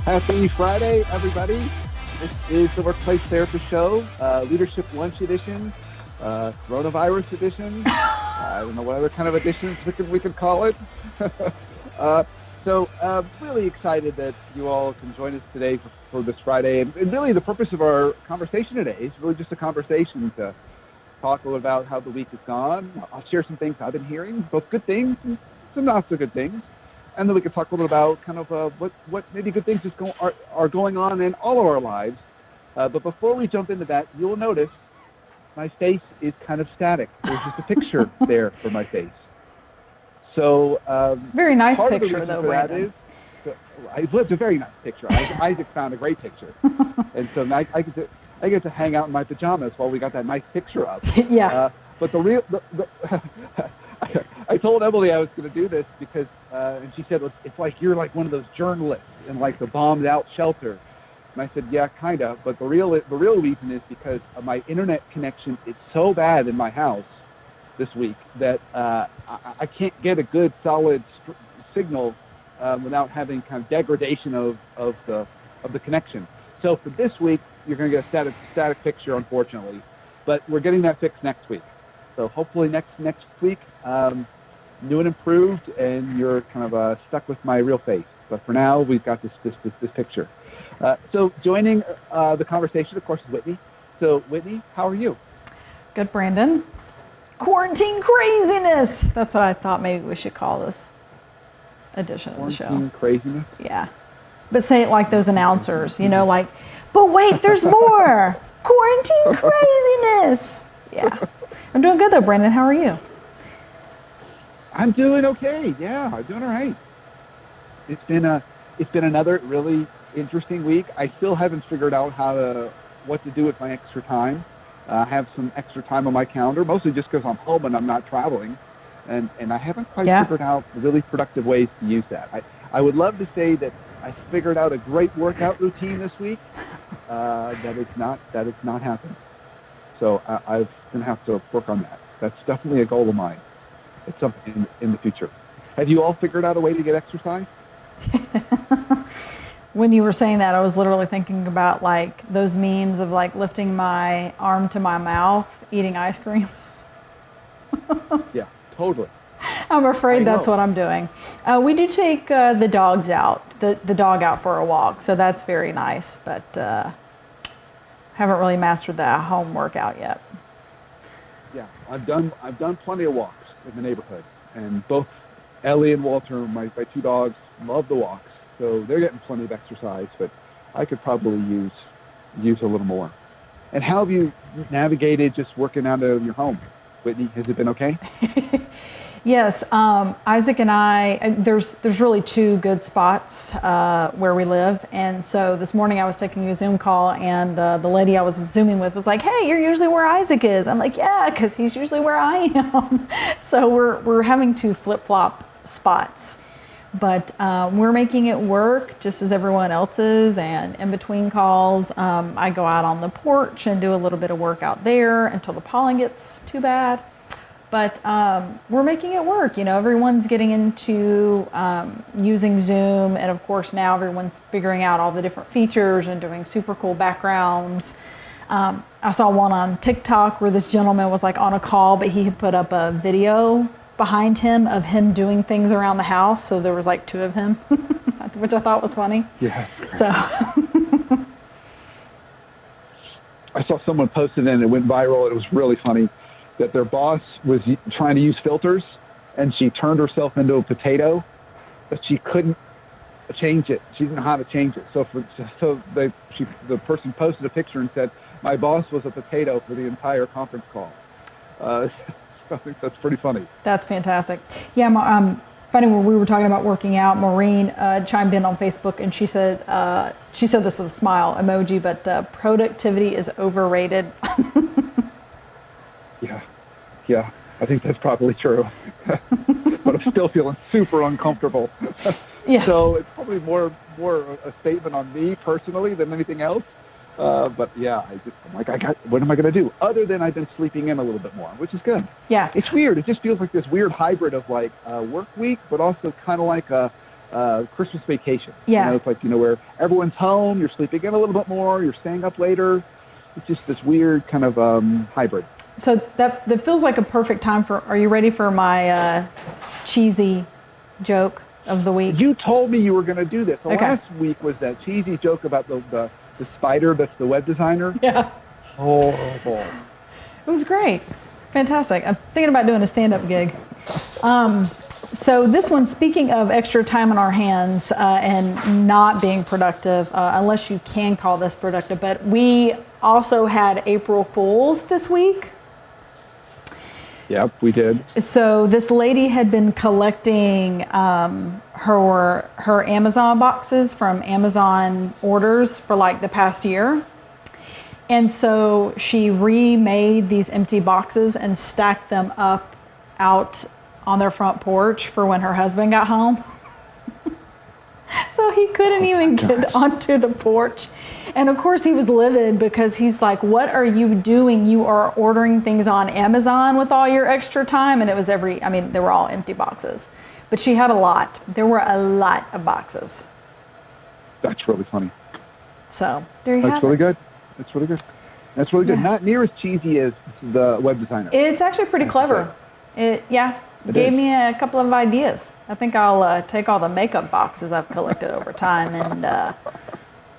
Happy Friday, everybody. This is the Workplace Therapist Show, Leadership Lunch Edition, Coronavirus Edition. I don't know what other kind of editions we could call it. Really excited that you all can join us today for this Friday. And really the purpose of our conversation today is really just a conversation to talk a little about how the week has gone. I'll share some things I've been hearing, both good things and some not so good things. And then we can talk a little about kind of what maybe good things are going on in all of our lives. But before we jump into that, you'll notice my face is kind of static. There's just a picture there for my face. So very nice picture, though, Brandon. It's a very nice picture. Isaac found a great picture, and so I get to hang out in my pajamas while we got that nice picture up. Yeah. But I told Emily I was going to do this because, and she said, it's like you're like one of those journalists in like the bombed out shelter. And I said, yeah, kind of. But the real reason is because my internet connection is so bad in my house this week that I can't get a good solid signal without having kind of degradation of the connection. So for this week, you're going to get a static picture, unfortunately. But we're getting that fixed next week. So hopefully next week, new and improved, and you're kind of stuck with my real face. But for now, we've got this picture. So joining the conversation, of course, is Whitney. So Whitney, how are you? Good, Brandon. Quarantine craziness. That's what I thought maybe we should call this edition of the show. Quarantine craziness? Yeah. But say it like those announcers, like, but wait, there's more. Quarantine craziness. Yeah. I'm doing good, though, Brandon. How are you? I'm doing okay. Yeah, I'm doing all right. It's been another really interesting week. I still haven't figured out what to do with my extra time. I have some extra time on my calendar, mostly just because I'm home and I'm not traveling, and I haven't quite figured out really productive ways to use that. I would love to say that I figured out a great workout routine this week. That it's not happened. So I'm going to have to work on that. That's definitely a goal of mine. It's something in the future. Have you all figured out a way to get exercise? When you were saying that, I was literally thinking about like those memes of like lifting my arm to my mouth, eating ice cream. Yeah, totally. I'm afraid that's what I'm doing. We do take the dogs out, the dog out for a walk, so that's very nice, but haven't really mastered that home workout yet. Yeah, I've done plenty of walks in the neighborhood, and both Ellie and Walter, my two dogs, love the walks. So they're getting plenty of exercise, but I could probably use a little more. And how have you navigated just working out of your home? Whitney, has it been okay? Yes, Isaac and I, there's really two good spots where we live. And so this morning I was taking a Zoom call, and the lady I was Zooming with was like, hey, you're usually where Isaac is. I'm like, yeah, because he's usually where I am. So we're having to flip-flop spots. But we're making it work just as everyone else is, and in between calls, I go out on the porch and do a little bit of work out there until the pollen gets too bad. But we're making it work. Everyone's getting into using Zoom, and of course now everyone's figuring out all the different features and doing super cool backgrounds. I saw one on TikTok where this gentleman was like on a call, but he had put up a video behind him of him doing things around the house, so there was like two of him, which I thought was funny. Yeah. So I saw someone posted it and it went viral. It was really funny that their boss was trying to use filters, and she turned herself into a potato, but she couldn't change it. She didn't know how to change it. So the person posted a picture and said, "My boss was a potato for the entire conference call." I think that's pretty funny. That's fantastic. Yeah, funny when we were talking about working out, Maureen chimed in on Facebook, and she said this with a smile emoji, but productivity is overrated. Yeah, I think that's probably true. But I'm still feeling super uncomfortable. Yes. So it's probably more a statement on me personally than anything else. But yeah, I'm like, what am I going to do? Other than I've been sleeping in a little bit more, which is good. Yeah. It's weird. It just feels like this weird hybrid of like a work week, but also kind of like a Christmas vacation. Yeah. It's like, where everyone's home, you're sleeping in a little bit more, you're staying up later. It's just this weird kind of hybrid. So that feels like a perfect time are you ready for my cheesy joke of the week? You told me you were going to do this. Okay. Last week was that cheesy joke about the spider that's the web designer. Yeah. Horrible. It was great. It's fantastic. I'm thinking about doing a stand-up gig. So this one, speaking of extra time on our hands and not being productive, unless you can call this productive, but we also had April Fools this week. Yep, we did. So this lady had been collecting her Amazon boxes from Amazon orders for like the past year. And so she remade these empty boxes and stacked them up out on their front porch for when her husband got home. So he couldn't even get onto the porch. And of course he was livid because he's like, what are you doing? You are ordering things on Amazon with all your extra time. And it was they were all empty boxes. But she had a lot. There were a lot of boxes. That's really funny. So there you have it. That's really good. That's really good. That's really good. Yeah. Not near as cheesy as the web designer. It's actually pretty clever. It gave me a couple of ideas. I think I'll take all the makeup boxes I've collected over time and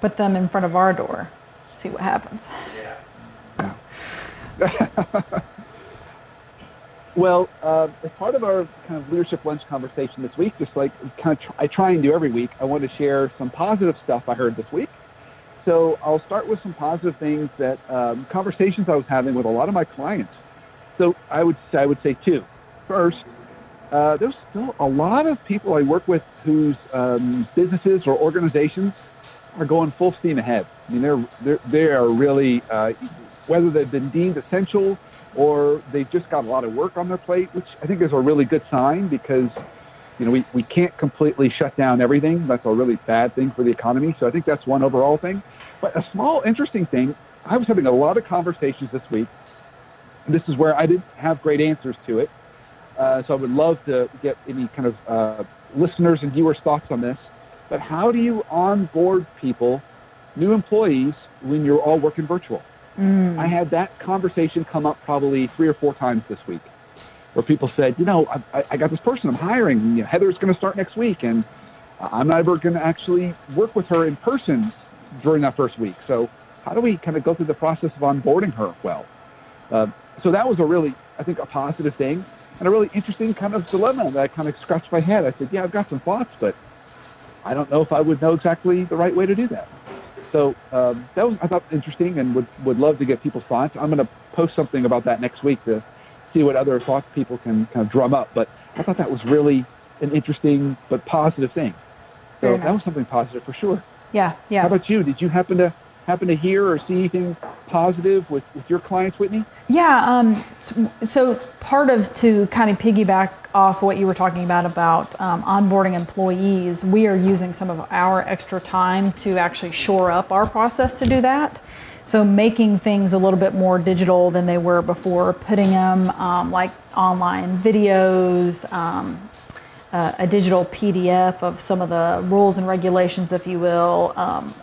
put them in front of our door. See what happens. Yeah. Well, as part of our kind of leadership lunch conversation this week, just like I try and do every week, I want to share some positive stuff I heard this week. So I'll start with some positive things that conversations I was having with a lot of my clients. So I would say two. First, there's still a lot of people I work with whose businesses or organizations are going full steam ahead. I mean, they are really, whether they've been deemed essential or they've just got a lot of work on their plate, which I think is a really good sign because, we can't completely shut down everything. That's a really bad thing for the economy. So I think that's one overall thing. But a small interesting thing, I was having a lot of conversations this week, and this is where I didn't have great answers to it. So I would love to get any kind of listeners and viewers' thoughts on this. But how do you onboard people, new employees, when you're all working virtual? I had that conversation come up probably 3 or 4 times this week, where people said, I got this person I'm hiring. Heather's going to start next week, and I'm not ever going to actually work with her in person during that first week. So how do we kind of go through the process of onboarding her well? So that was I think, a positive thing. And a really interesting kind of dilemma that I kind of scratched my head. I said, I've got some thoughts, but I don't know if I would know exactly the right way to do that. So that was, I thought, interesting and would love to get people's thoughts. I'm going to post something about that next week to see what other thoughts people can kind of drum up. But I thought that was really an interesting but positive thing. So that was something positive for sure. Yeah. How about you? Did you happen to hear or see anything positive with your clients, Whitney? Yeah. So part of, to kind of piggyback off what you were talking about onboarding employees, we are using some of our extra time to actually shore up our process to do that. So making things a little bit more digital than they were before, putting them like online videos, a digital PDF of some of the rules and regulations, if you will,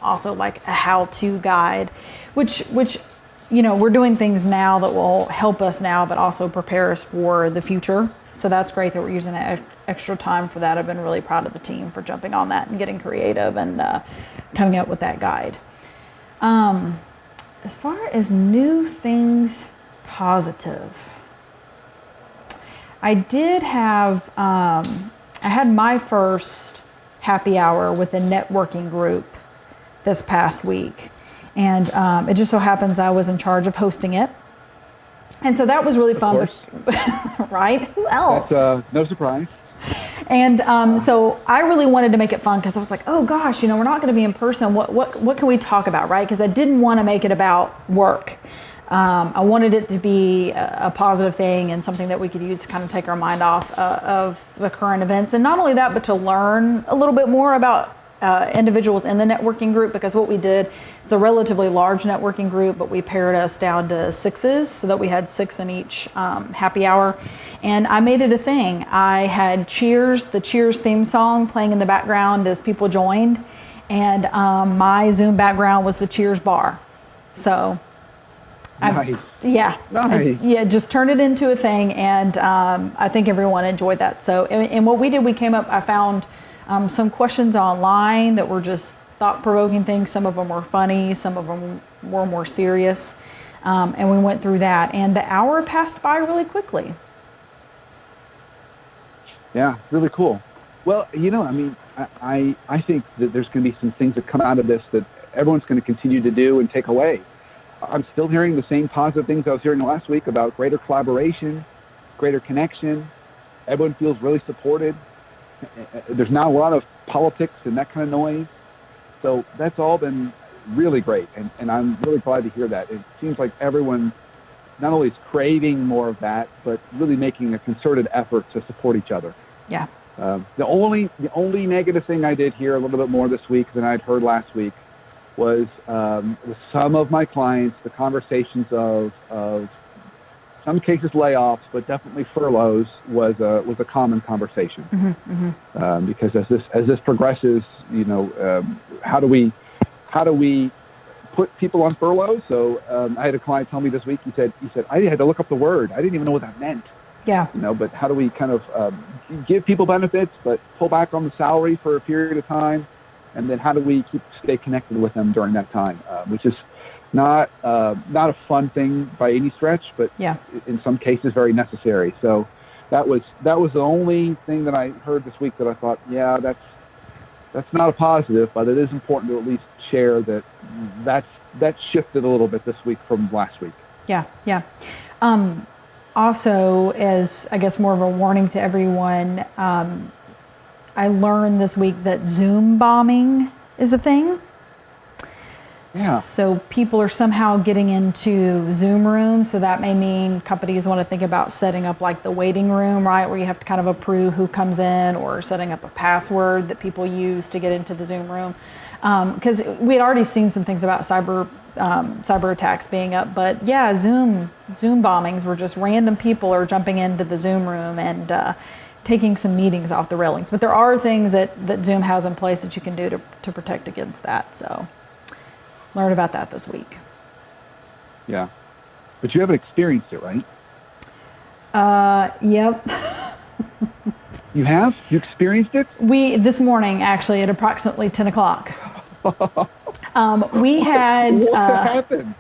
also like a how-to guide, which we're doing things now that will help us now, but also prepare us for the future. So that's great that we're using that extra time for that. I've been really proud of the team for jumping on that and getting creative and coming up with that guide. As far as new things positive, I did have, I had my first happy hour with a networking group this past week. And it just so happens I was in charge of hosting it. And so that was really fun. Right? Who else? That's no surprise. And so I really wanted to make it fun because I was like, oh gosh, we're not going to be in person. What can we talk about, right? Because I didn't want to make it about work. I wanted it to be a positive thing and something that we could use to kind of take our mind off of the current events. And not only that, but to learn a little bit more about individuals in the networking group, because what we did, it's a relatively large networking group, but we pared us down to 6s so that we had 6 in each happy hour. And I made it a thing. I had Cheers, the Cheers theme song playing in the background as people joined. And my Zoom background was the Cheers bar. So Nice. Just turn it into a thing, and I think everyone enjoyed that. So, and what we did, we came up, I found some questions online that were just thought-provoking things. Some of them were funny, some of them were more serious, and we went through that, and the hour passed by really quickly. Yeah, really cool. Well, I think that there's going to be some things that come out of this that everyone's going to continue to do and take away. I'm still hearing the same positive things I was hearing last week about greater collaboration, greater connection. Everyone feels really supported. There's not a lot of politics and that kind of noise. So that's all been really great. And I'm really glad to hear that. It seems like everyone not only is craving more of that, but really making a concerted effort to support each other. Yeah. The only negative thing I did hear a little bit more this week than I'd heard last week was with some of my clients, the conversations of some cases layoffs, but definitely furloughs was a common conversation. Because as this progresses, how do we put people on furlough? So I had a client tell me this week. He said I had to look up the word. I didn't even know what that meant. Yeah. But how do we kind of give people benefits, but pull back on the salary for a period of time? And then how do we stay connected with them during that time, which is not a fun thing by any stretch, but in some cases very necessary. So that was the only thing that I heard this week that I thought, that's not a positive, but it is important to at least share that shifted a little bit this week from last week. Yeah. Also, as I guess more of a warning to everyone, I learned this week that Zoom bombing is a thing. Yeah. So people are somehow getting into Zoom rooms. So that may mean companies want to think about setting up like the waiting room, right? Where you have to kind of approve who comes in, or setting up a password that people use to get into the Zoom room. Because we had already seen some things about cyber attacks being up, but Zoom bombings were just random people are jumping into the Zoom room and taking some meetings off the railings. But there are things that Zoom has in place that you can do to protect against that. So learned about that this week. Yeah. But you haven't experienced it, right? Yep. You have? You experienced it? This morning, actually, at approximately 10 o'clock. We had... What happened?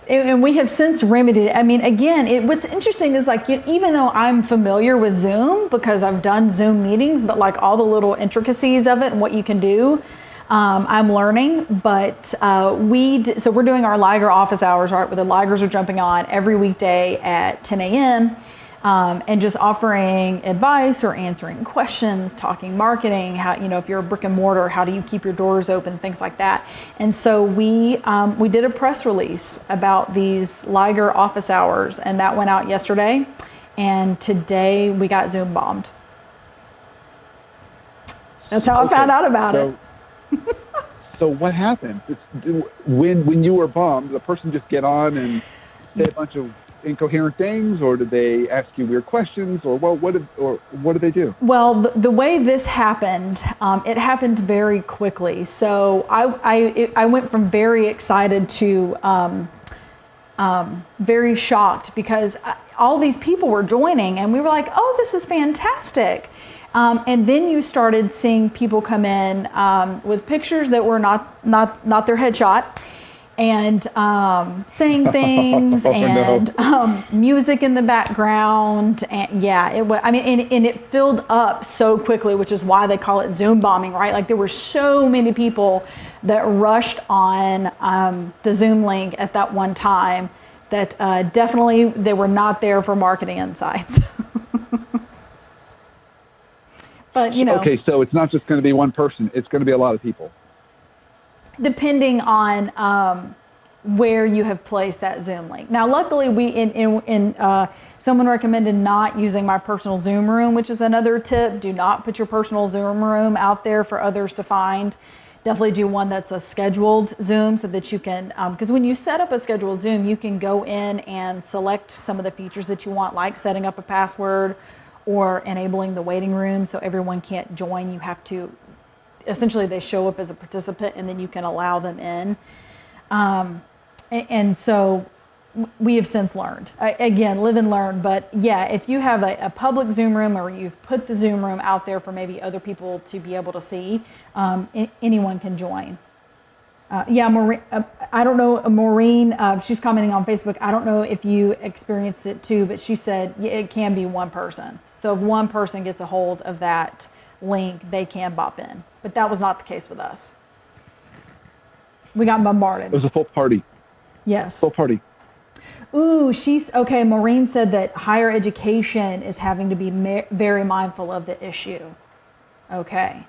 And we have since remedied it. I mean, again, what's interesting is like, even though I'm familiar with Zoom because I've done Zoom meetings, but like all the little intricacies of it and what you can do, I'm learning. But so we're doing our Liger office hours, right? Where the Ligers are jumping on every weekday at 10 a.m. And just offering advice or answering questions, talking marketing, how, if you're a brick and mortar, how do you keep your doors open, things like that. And so we did a press release about these Liger office hours, and that went out yesterday. And today we got Zoom bombed. That's how I found out about it. So what happened? When you were bombed, the person just get on and say a bunch of incoherent things, or did they ask you weird questions, or what did they do? Well, the way this happened, it happened very quickly. So I went from very excited to very shocked, because all these people were joining, and we were like, "Oh, this is fantastic!" And then you started seeing people come in with pictures that were not their headshot, and saying things, and music in the background, and it was. I mean, and it filled up so quickly, which is why they call it Zoom bombing, right? Like there were so many people that rushed on the Zoom link at that one time that definitely they were not there for marketing insights. But okay, so it's not just going to be one person; it's going to be a lot of people. Depending on where you have placed that Zoom link. Now, luckily, someone recommended not using my personal Zoom room, which is another tip. Do not put your personal Zoom room out there for others to find. Definitely do one that's a scheduled Zoom so that you can, because when you set up a scheduled Zoom, you can go in and select some of the features that you want, like setting up a password or enabling the waiting room so everyone can't join. You have to, essentially they show up as a participant and then you can allow them in. And so we have since learned, again, live and learn, but yeah, if you have a public Zoom room or you've put the Zoom room out there for maybe other people to be able to see, anyone can join. Maureen, I don't know, Maureen, she's commenting on Facebook. I don't know if you experienced it too, but she said it can be one person. So if one person gets a hold of that link, they can bop in. But that was not the case with us. We got bombarded. It was a full party. Yes. Full party. Ooh, okay. Maureen said that higher education is having to be very mindful of the issue. Okay.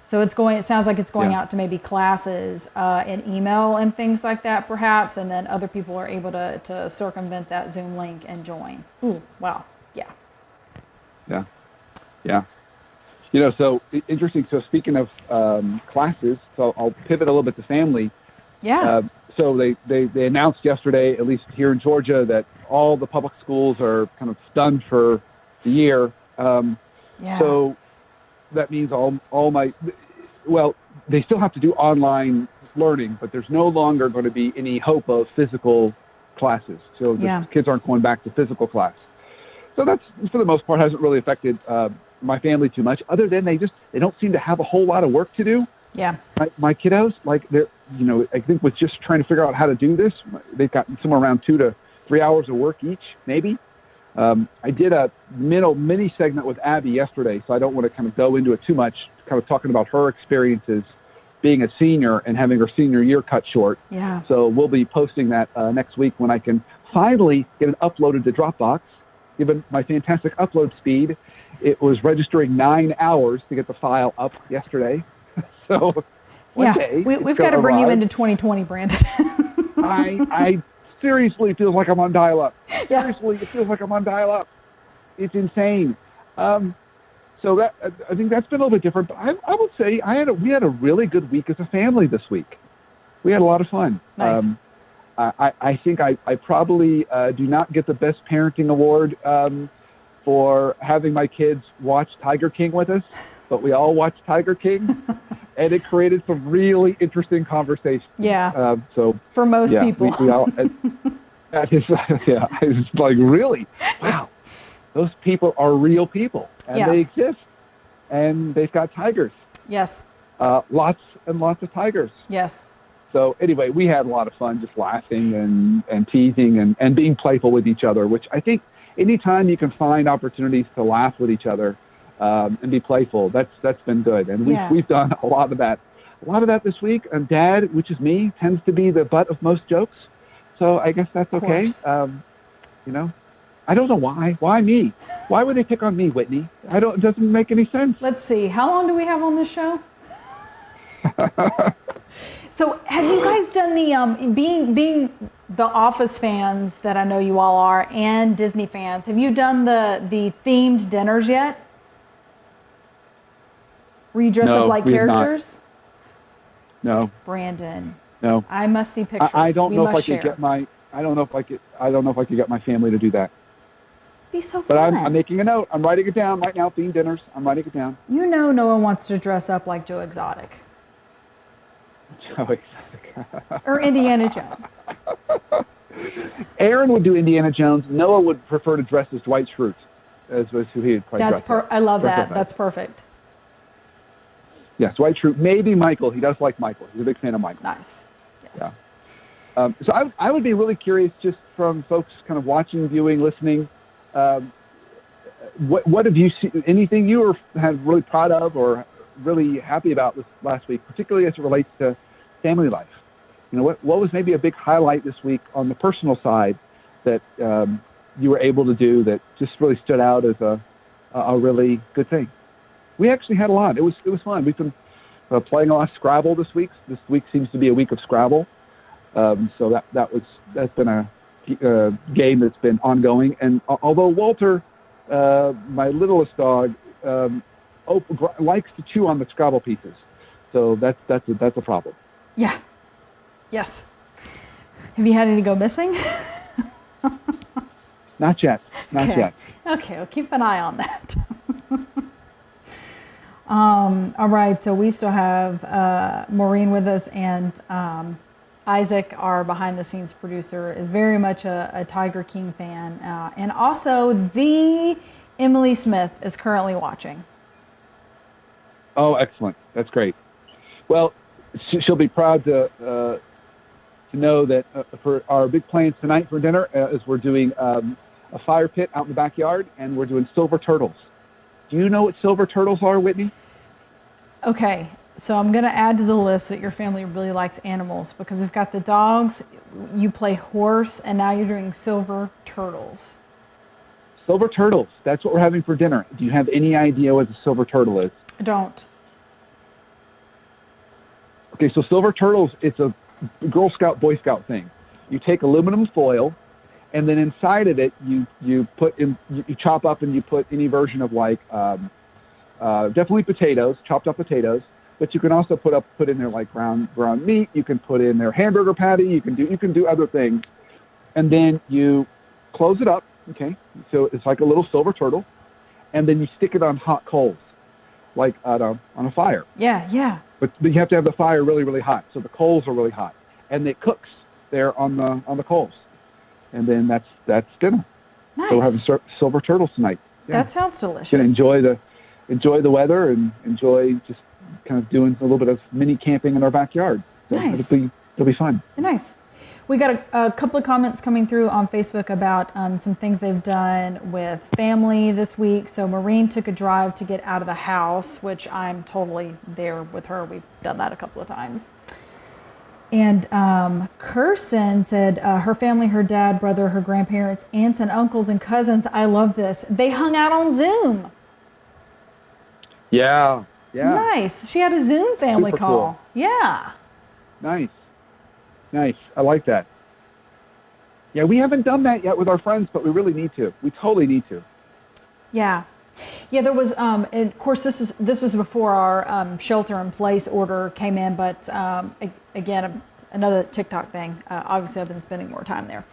So it sounds like it's going out to maybe classes and email and things like that, perhaps, and then other people are able to circumvent that Zoom link and join. Ooh, wow. Yeah. Yeah. Yeah. You know, so interesting. So speaking of classes, so I'll pivot a little bit to family. Yeah. So they announced yesterday, at least here in Georgia, that all the public schools are kind of stunned for the year. So that means they still have to do online learning, but there's no longer going to be any hope of physical classes. So the kids aren't going back to physical class. So that's, for the most part, hasn't really affected my family too much, other than they don't seem to have a whole lot of work to do. Yeah. My kiddos, like they're, I think with just trying to figure out how to do this, they've got somewhere around 2 to 3 hours of work each, maybe. I did a mini segment with Abby yesterday, so I don't want to kind of go into it too much, kind of talking about her experiences being a senior and having her senior year cut short. Yeah. So we'll be posting that next week when I can finally get it uploaded to Dropbox. Given my fantastic upload speed, it was registering 9 hours to get the file up yesterday. So one day we've got to bring you into 2020, Brandon. I seriously feel like I'm on dial-up. Yeah. Seriously, it feels like I'm on dial-up. It's insane. So that I think that's been a little bit different. But I would say we had a really good week as a family this week. We had a lot of fun. Nice. I think I probably do not get the best parenting award for having my kids watch Tiger King with us, but we all watched Tiger King, and it created some really interesting conversations. Yeah. So for most people, we all. It's like, really, wow, those people are real people, and they exist, and they've got tigers. Yes. Lots and lots of tigers. Yes. So anyway, we had a lot of fun just laughing and teasing and being playful with each other, which I think anytime you can find opportunities to laugh with each other and be playful, that's been good. And we've done a lot of that. A lot of that this week. And Dad, which is me, tends to be the butt of most jokes. So I guess that's okay. I don't know why. Why me? Why would they pick on me, Whitney? It doesn't make any sense. Let's see. How long do we have on this show? So have you guys done the being the Office fans that I know you all are and Disney fans? Have you done the themed dinners yet? Where you dress up like characters? No. Brandon. No. I must see pictures. I don't know if I share. could get my. I don't know if I could get my family to do that. Be so fun. But I'm making a note. I'm writing it down right now. Themed dinners. I'm writing it down. You know, no one wants to dress up like Joe Exotic. Joe Exotic. Or Indiana Jones. Aaron would do Indiana Jones. Noah would prefer to dress as Dwight Schrute, as was who he would play. I love that. That's perfect. Yes, Dwight Schrute. Maybe Michael. He does like Michael. He's a big fan of Michael. Nice. Yes. Yeah. So I would be really curious, just from folks kind of watching, viewing, listening. What have you seen? Anything you were really proud of or really happy about this last week, particularly as it relates to family life? What was maybe a big highlight this week on the personal side that you were able to do that just really stood out as a really good thing? We actually had a lot. It was fun. We've been playing a lot of Scrabble this week. This week seems to be a week of Scrabble. So that's been a game that's been ongoing. And although Walter, my littlest dog, likes to chew on the Scrabble pieces, so that's a problem. Yeah. Yes. Have you had any go missing? Not yet. Not yet. Okay, we'll keep an eye on that. All right, so we still have Maureen with us, and Isaac, our behind-the-scenes producer, is very much a Tiger King fan, and also the Emily Smith is currently watching. Oh, excellent! That's great. Well, she'll be proud to know that for our big plans tonight for dinner is we're doing a fire pit out in the backyard, and we're doing silver turtles. Do you know what silver turtles are, Whitney? Okay, so I'm going to add to the list that your family really likes animals, because we've got the dogs, you play horse, and now you're doing silver turtles. Silver turtles. That's what we're having for dinner. Do you have any idea what a silver turtle is? I don't. Okay, so silver turtles, it's a Girl Scout, Boy Scout thing. You take aluminum foil, and then inside of it, you put in, you chop up and you put any version of definitely potatoes, chopped up potatoes, but you can also put in there like ground meat. You can put in there hamburger patty. You can do other things, and then you close it up. Okay, so it's like a little silver turtle, and then you stick it on hot coals, like on a fire. Yeah. But you have to have the fire really, really hot, so the coals are really hot, and it cooks there on the coals, and then that's dinner. Nice. So we're having silver turtles tonight. Yeah. That sounds delicious. Gonna enjoy the weather and enjoy just kind of doing a little bit of mini camping in our backyard. So nice. It'll be fun. Nice. We got a couple of comments coming through on Facebook about some things they've done with family this week. So Maureen took a drive to get out of the house, which I'm totally there with her. We've done that a couple of times. And Kirsten said her family, her dad, brother, her grandparents, aunts and uncles and cousins, I love this. They hung out on Zoom. Yeah. Nice. She had a Zoom family call. Cool. Yeah. Nice. I like that. Yeah, we haven't done that yet with our friends, but we really need to. We totally need to. Yeah. There was, and of course, this is before our shelter-in-place order came in, but again, another TikTok thing. Obviously, I've been spending more time there.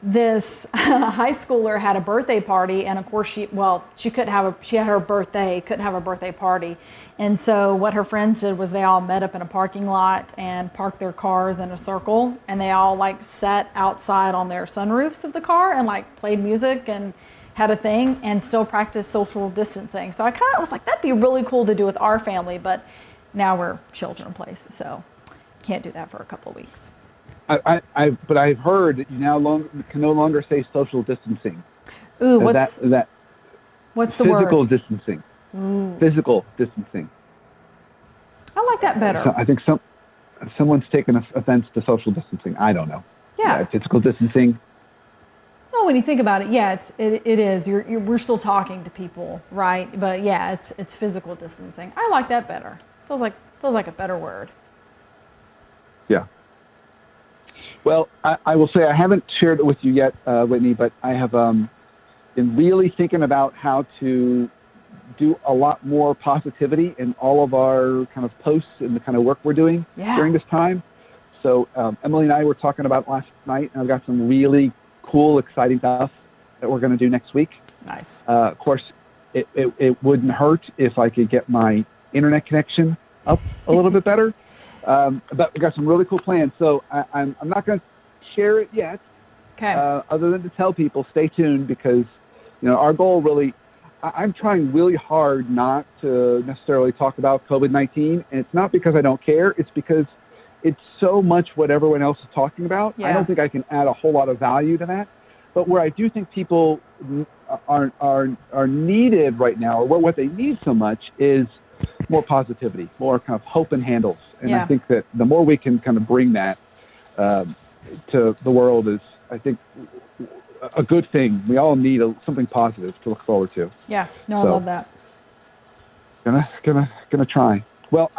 This high schooler had a birthday party, and of course, she had her birthday, couldn't have a birthday party, and so what her friends did was they all met up in a parking lot and parked their cars in a circle, and they all sat outside on their sunroofs of the car and played music and had a thing and still practiced social distancing. So I kind of was like, that'd be really cool to do with our family, but now we're shelter in place, so can't do that for a couple of weeks. But I've heard that you now can no longer say social distancing. Ooh, what's the word? Physical distancing. Ooh. Physical distancing. I like that better. So I think someone's taken offense to social distancing. I don't know. Yeah. Physical distancing. Well, when you think about it, yeah, it is. We're still talking to people, right? But yeah, it's physical distancing. I like that better. Feels like a better word. Yeah. Well, I will say I haven't shared it with you yet, Whitney, but I have been really thinking about how to do a lot more positivity in all of our kind of posts and the kind of work we're doing during this time. So Emily and I were talking about last night, and I've got some really cool, exciting stuff that we're going to do next week. Nice. Of course, it wouldn't hurt if I could get my internet connection up a little bit better. But we got some really cool plans. So I'm not going to share it yet. Okay. Other than to tell people, stay tuned, because our goal really, I'm trying really hard not to necessarily talk about COVID-19, and it's not because I don't care. It's because it's so much what everyone else is talking about. Yeah. I don't think I can add a whole lot of value to that. But where I do think people are needed right now, or what they need so much, is more positivity, more kind of hope and handles. And I think that the more we can kind of bring that to the world is, I think, a good thing. We all need something positive to look forward to. Yeah, no, I love that. Gonna try. Well,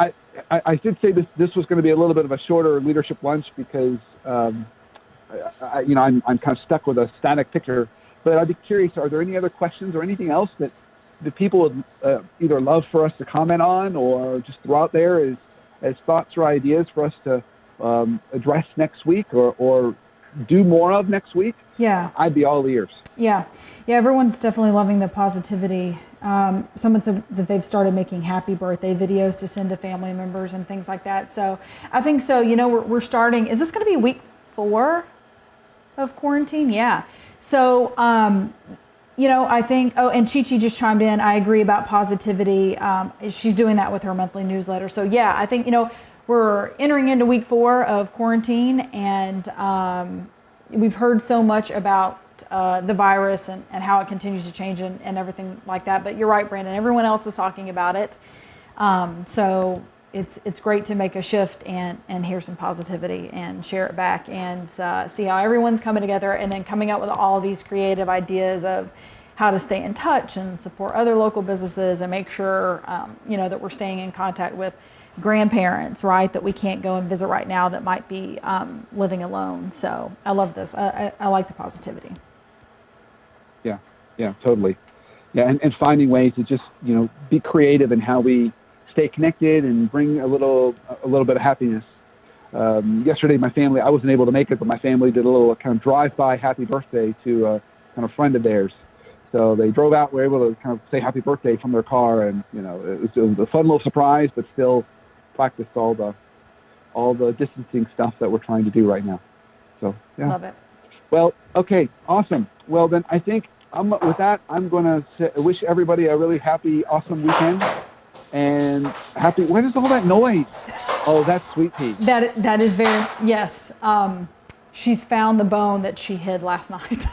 I did say this was going to be a little bit of a shorter leadership lunch because I'm kind of stuck with a static picture. But I'd be curious, are there any other questions or anything else that the people would either love for us to comment on or just throw out there as thoughts or ideas for us to address next week or do more of next week? Yeah. I'd be all ears. Yeah. Everyone's definitely loving the positivity. Someone said that they've started making happy birthday videos to send to family members and things like that. So I think so. We're starting. Is this going to be week 4 of quarantine? Yeah. So, I think, and Chi-Chi just chimed in. I agree about positivity. She's doing that with her monthly newsletter. So yeah, I think, we're entering into week 4 of quarantine, and we've heard so much about the virus and how it continues to change and everything like that. But you're right, Brandon, everyone else is talking about it. So it's great to make a shift and hear some positivity and share it back and see how everyone's coming together and then coming up with all these creative ideas of how to stay in touch and support other local businesses and make sure, that we're staying in contact with grandparents, right, that we can't go and visit right now that might be living alone. So I love this. I like the positivity. Yeah, totally. Yeah, and finding ways to just, be creative in how we stay connected and bring a little bit of happiness. Yesterday, my family, I wasn't able to make it, but my family did a little kind of drive-by happy birthday to a kind of friend of theirs. So they drove out, were able to kind of say happy birthday from their car, and it was a fun little surprise, but still practiced all the distancing stuff that we're trying to do right now. So yeah. Love it. Well, okay, awesome. Well, then I think with that, I'm going to wish everybody a really happy, awesome weekend. And happy. What is all that noise? Oh, that's Sweet Pea. That is very, yes. She's found the bone that she hid last night.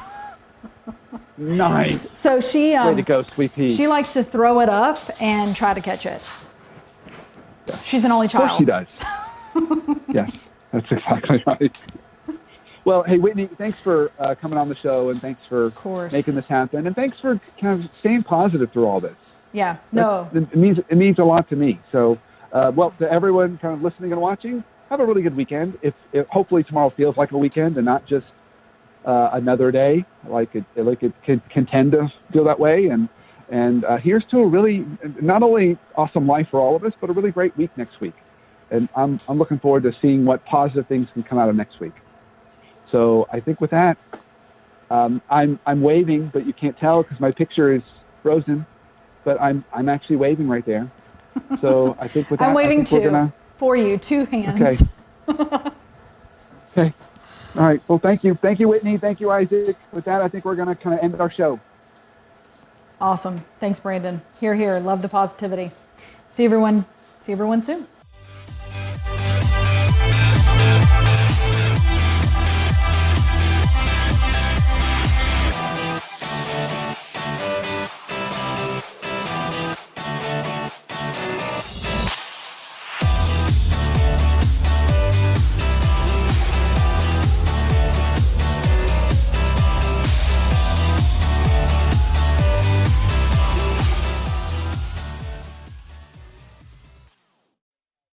Nice. So she way to go, Sweet Pea. She likes to throw it up and try to catch it. Yeah. She's an only child. Of course she does. Yes, that's exactly right. Well, hey, Whitney, thanks for coming on the show, and thanks for making this happen, and thanks for kind of staying positive through all this. Yeah, no. It means a lot to me. So, to everyone kind of listening and watching, have a really good weekend. If hopefully tomorrow feels like a weekend and not just another day, like it can tend to feel that way. And here's to a really not only awesome life for all of us, but a really great week next week. And I'm looking forward to seeing what positive things can come out of next week. So I think with that, I'm waving, but you can't tell because my picture is frozen. But I'm actually waving right there. So I think with that, I'm waving too for you, 2 hands. Okay. Okay. All right. Well, thank you, Whitney. Thank you, Isaac. With that, I think we're going to kind of end our show. Awesome. Thanks, Brandon. Here. Love the positivity. See everyone soon.